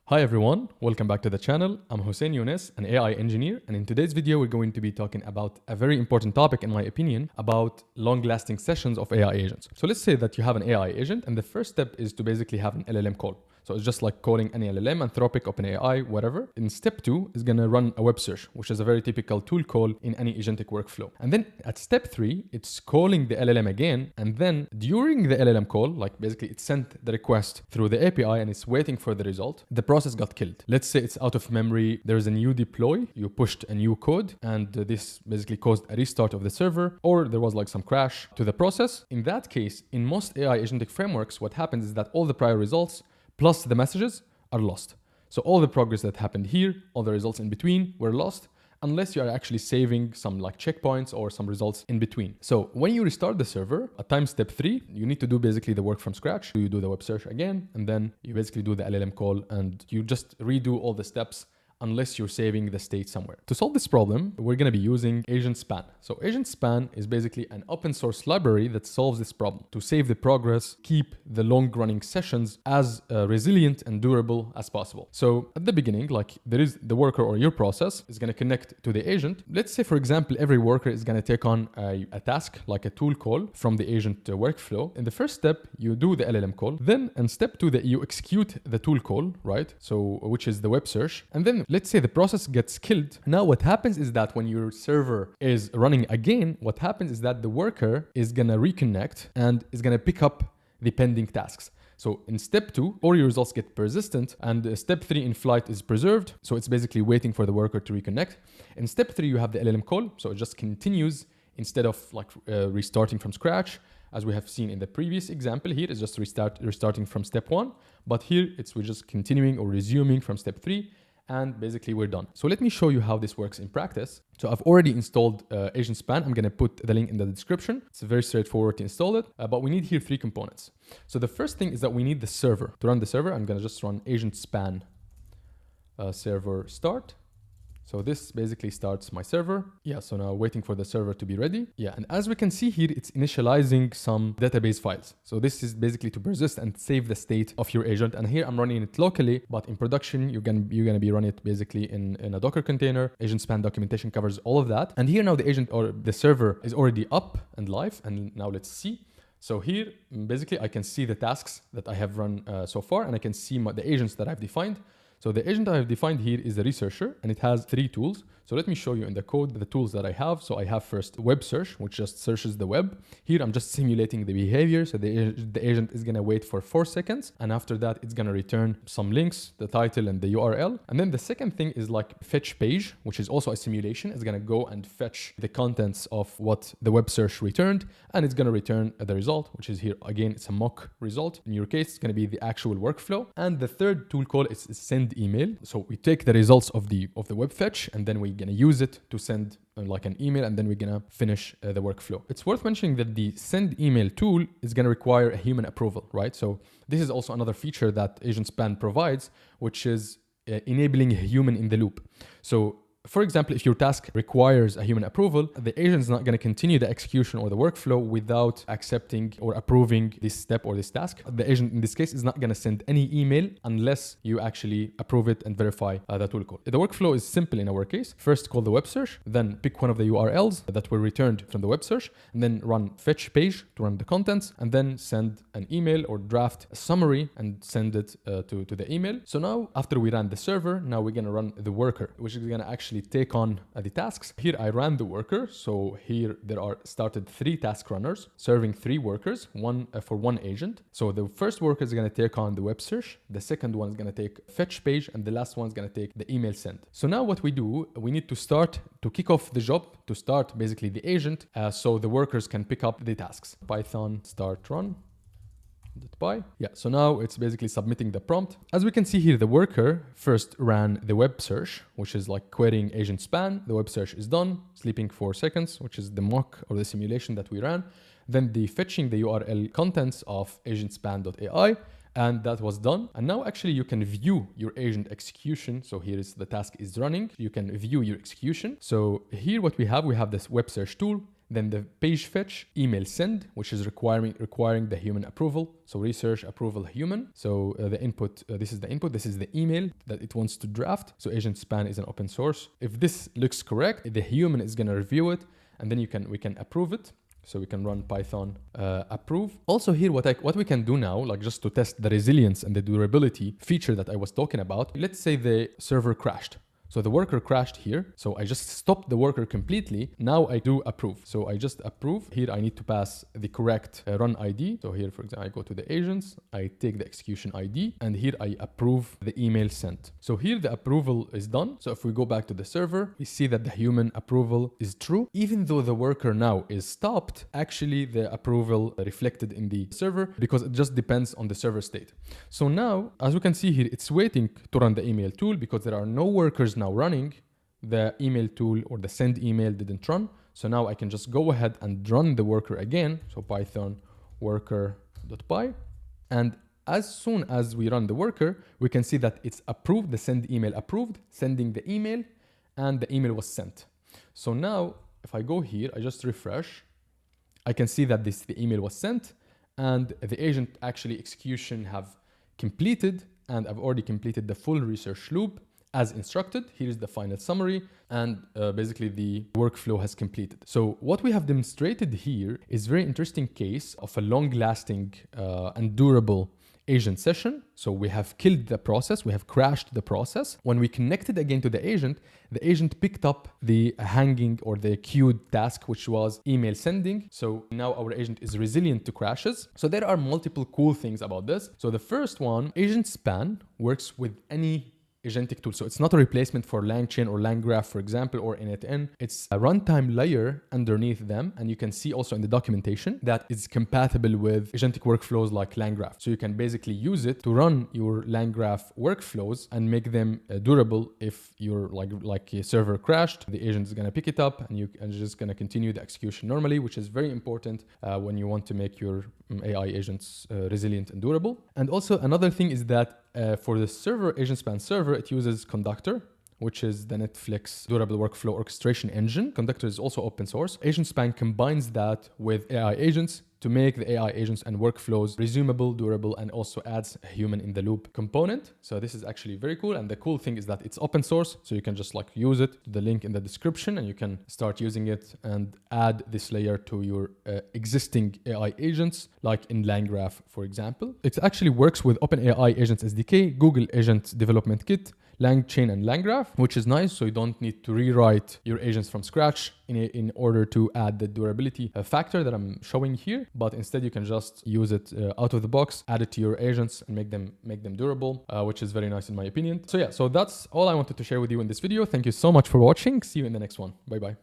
Hi everyone, welcome back to the channel. I'm Hussein Younes, an AI engineer, and in today's video we're going to be talking about a very important topic in my opinion about long-lasting sessions of AI agents. So let's say that you have an AI agent and the first step is to basically have an LLM call. So it's just like calling any LLM, Anthropic, OpenAI, whatever. In step 2 is going to run a web search, which is a very typical tool call in any agentic workflow. And then at step 3, it's calling the LLM again. And then during the LLM call, like basically it sent the request through the API and it's waiting for the result. The process got killed. Let's say it's out of memory. There's a new deploy. You pushed a new code and this basically caused a restart of the server, or there was like some crash to the process. In that case, in most AI agentic frameworks, what happens is that all the prior results plus the messages are lost. So all the progress that happened here, all the results in between were lost unless you are actually saving some like checkpoints or some results in between. So when you restart the server at time step 3, you need to do basically the work from scratch. You do the web search again, and then you basically do the LLM call and you just redo all the steps unless you're saving the state somewhere. To solve this problem, we're going to be using AgentSpan. So AgentSpan is basically an open source library that solves this problem to save the progress, keep the long running sessions as resilient and durable as possible. So at the beginning, like there is the worker or your process is going to connect to the agent. Let's say, for example, every worker is going to take on a task like a tool call from the agent workflow. In the first step, you do the LLM call. Then in step 2, you execute the tool call, right? So which is the web search. And then let's say the process gets killed. Now what happens is that when your server is running again, what happens is that the worker is going to reconnect and is going to pick up the pending tasks. So in step 2, all your results get persistent, and step 3 in flight is preserved. So it's basically waiting for the worker to reconnect. In step 3, you have the LLM call. So it just continues instead of like restarting from scratch. As we have seen in the previous example here, it's just restarting from step 1. But here we're just continuing or resuming from step 3. And basically we're done. So let me show you how this works in practice. So I've already installed AgentSpan. I'm going to put the link in the description. It's very straightforward to install it, but we need here 3 components. So the first thing is that we need the server. To run the server, I'm going to just run AgentSpan server start. So this basically starts my server. Yeah, so now waiting for the server to be ready. Yeah, and as we can see here, it's initializing some database files. So this is basically to persist and save the state of your agent. And here I'm running it locally, but in production, you're gonna be running it basically in a Docker container. AgentSpan documentation covers all of that. And here now the agent or the server is already up and live. And now let's see. So here, basically I can see the tasks that I have run so far, and I can see the agents that I've defined. So the agent I have defined here is the researcher, and it has 3 tools. So let me show you in the code the tools that I have. So I have first web search, which just searches the web. Here I'm just simulating the behavior. So the agent is going to wait for 4 seconds. And after that, it's going to return some links, the title and the URL. And then the second thing is like fetch page, which is also a simulation. It's going to go and fetch the contents of what the web search returned. And it's going to return the result, which is here. Again, it's a mock result. In your case, it's going to be the actual workflow. And the third tool call is send email. So we take the results of the web fetch, and then we're going to use it to send like an email, and then we're going to finish the workflow. It's worth mentioning that the send email tool is going to require a human approval, right? So this is also another feature that AgentSpan provides, which is enabling a human in the loop. So for example, if your task requires a human approval, the agent is not going to continue the execution or the workflow without accepting or approving this step or this task. The agent in this case is not going to send any email unless you actually approve it and verify the tool call. The workflow is simple in our case. First, call the web search, then pick one of the URLs that were returned from the web search, and then run fetch page to run the contents, and then send an email or draft a summary and send it to the email. So now, after we ran the server, now we're going to run the worker, which is going to actually take on the tasks. Here I ran the worker. So here there are started 3 task runners serving 3 workers, one for one agent. So the first worker is going to take on the web search. The second one is going to take fetch page, and the last one is going to take the email send. So now what we do, we need to kick off the job, to start basically the agent, so the workers can pick up the tasks. Python start run. Yeah, so now it's basically submitting the prompt. As we can see here, the worker first ran the web search, which is like querying AgentSpan. The web search is done, sleeping 4 seconds, which is the mock or the simulation that we ran. Then the fetching the URL contents of agentspan.ai, and that was done. And now actually you can view your agent execution. So here is the task is running. You can view your execution. So here what we have this web search tool. then the page fetch, email send, which is requiring the human approval. So research approval human. So the input, this is the input, this is the email that it wants to draft. So AgentSpan is an open source. If this looks correct, the human is going to review it, and then we can approve it. So we can run Python approve. Also here, what we can do now, like just to test the resilience and the durability feature that I was talking about, let's say the server crashed. So the worker crashed here. So I just stopped the worker completely. Now I do approve. So I just approve. Here I need to pass the correct run ID. So here, for example, I go to the agents, I take the execution ID, and here I approve the email sent. So here the approval is done. So if we go back to the server, we see that the human approval is true. Even though the worker now is stopped, actually the approval reflected in the server because it just depends on the server state. So now, as we can see here, it's waiting to run the email tool because there are no workers now running. The email tool or the send email didn't run. So now I can just go ahead and run the worker again. So Python worker.py. And as soon as we run the worker, we can see that it's approved, the send email approved, sending the email, and the email was sent. So now if I go here, I just refresh, I can see that the email was sent and the agent actually execution have completed, and I've already completed the full research loop as instructed. Here is the final summary, and basically the workflow has completed. So what we have demonstrated here is a very interesting case of a long-lasting and durable agent session. So we have killed the process, we have crashed the process. When we connected again to the agent picked up the hanging or the queued task, which was email sending. So now our agent is resilient to crashes. So there are multiple cool things about this. So the first one, AgentSpan works with any agentic tool. So it's not a replacement for LangChain or LangGraph, for example, or initn. It's a runtime layer underneath them. And you can see also in the documentation that it's compatible with agentic workflows like LangGraph. So you can basically use it to run your LangGraph workflows and make them durable. If you're like a server crashed, the agent is going to pick it up and you're just going to continue the execution normally, which is very important when you want to make your AI agents resilient and durable. And also another thing is that for the server, AgentSpan server, it uses Conductor, which is the Netflix durable workflow orchestration engine. Conductor is also open source. AgentSpan combines that with AI agents to make the AI agents and workflows resumable, durable, and also adds a human in the loop component. So this is actually very cool. And the cool thing is that it's open source. So you can just like use it, the link in the description, and you can start using it and add this layer to your existing AI agents, like in LangGraph, for example. It actually works with OpenAI Agents SDK, Google Agent Development Kit, LangChain and LangGraph, which is nice. So you don't need to rewrite your agents from scratch in order to add the durability factor that I'm showing here. But instead you can just use it out of the box, add it to your agents and make them durable, which is very nice in my opinion. So yeah, so that's all I wanted to share with you in this video. Thank you so much for watching. See you in the next one. Bye bye.